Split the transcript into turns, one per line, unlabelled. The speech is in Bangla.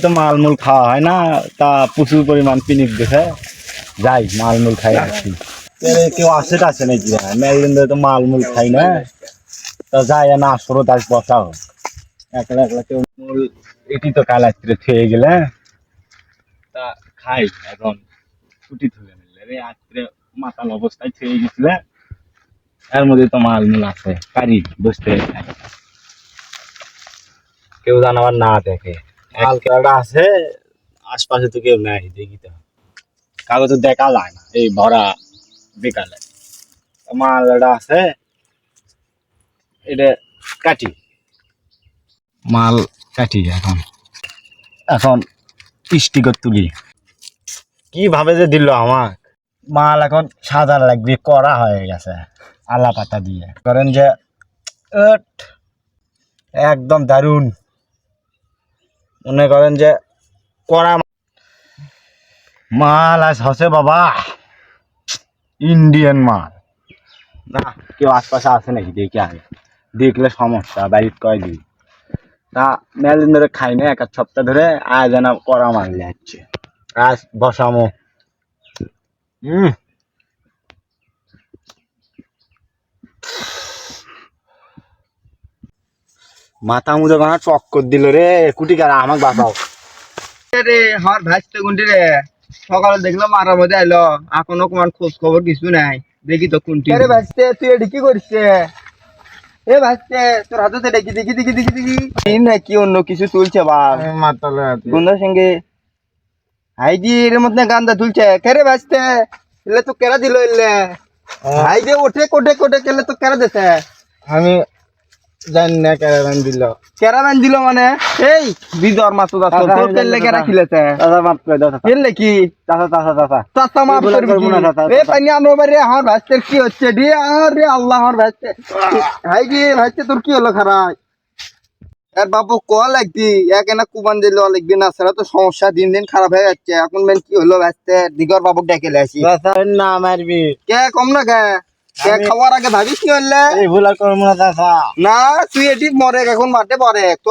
তো মালমূল খাওয়া হয় না, তা প্রচুর পরিমাণ পিনিক দেখে যাই মালমূল খাই আসি। কেউ আসে টাছে নাকি? মেলদিন ধরে তো মালমূল খাই না, তা যাই না আসরো তাই বসাও একলা একলা কেউ মূল এটি তো কাল রাত্রে খেয়ে গেলে তা খাই। এখন ছুটি ধরে নিলে রে রাত্রে মাতাল অবস্থায় খেয়ে গেছিলে, এর মধ্যে তো মালমূল আছে পারি বসতে খাই, কেউ জানাবার না দেখে। মাল কেটা আছে আশপাশে তো কেউ নাই, দেখি তো কাগজ দেখা যায় না এই ভরা বিকালে। মাল এটা আছে, এটা কাটি মাল কাটি এখন এখন স্টিকর তুলি। কিভাবে যে দিল আমার মাল, এখন সাদা লাগবে করা হয়ে গেছে আলা পাতা দিয়ে করেন যে একদম দারুণ। মনে করেন যে কড়া মাল আজ হসে বাবা, ইন্ডিয়ান মাল। না কেউ আশপাশে আছে নাকি দেখি আগে, দেখলে সমস্যা বাড়িতে কয় দিই। তা মেলদিন ধরে খাই না, এক সপ্তাহ ধরে আজ যেন কড়া মারলে হচ্ছে আজ বসামো। মাথা মুজে বানা চক্কর দিল রে, কুটি কারা আমাকে বাঁচাও
রে। আমার ভাইতে কোনটি রে? সকালে দেখলাম মারার মধ্যে আইলো, এখনো কোন খোঁজ খবর কিছু নাই। দেখি তো কোনটি রে ভাইতে, তুই এটি কি করছে? এ ভাইতে তোর হাতে দেখি দেখি দেখি দেখি দেখি নাকি অন্য কিছু তুলছে বাপ
মাতালে
বন্ধুর সঙ্গে হাইজি এর মধ্যে গান্দা তুলছে। কেরে ভাইতে এলে তো কেরা দিল এলে হাইজে ওঠে কোটে কোটে কেলে তো কেরা দিছে?
আমি জানি না কেরান দিল।
কেরাবান দিল মানে এই বিদর মাছ তো তোর কেলে কেরা খিলেছে?
দাদা মাফ করে দাও,
কেলে কি
চাচা চাচা চাচা
চাচা মাফ করবি কি? এ পানি আনো বারে আমার ভাইতে কি হচ্ছে রে? আরে আল্লাহ আমার ভাইতে হাই কি ভাইতে তোর কি হলো খারাপ? আর বাবু কল লাগবি এক না কুবান দিল লাগবি না, সেটা তো সমস্যা দিন দিন খারাপ হয়ে যাচ্ছে। এখন মেন কি হলো ভাইতে দিগর বাবু ডেকে আসি
না মারবি
কে কম না কে কে খাওয়ার আগে ভাবিস কি হলে
এই ভুল আর করবো না চাচা।
না তুই এটি মরে এখন মাঠে পড়ে তো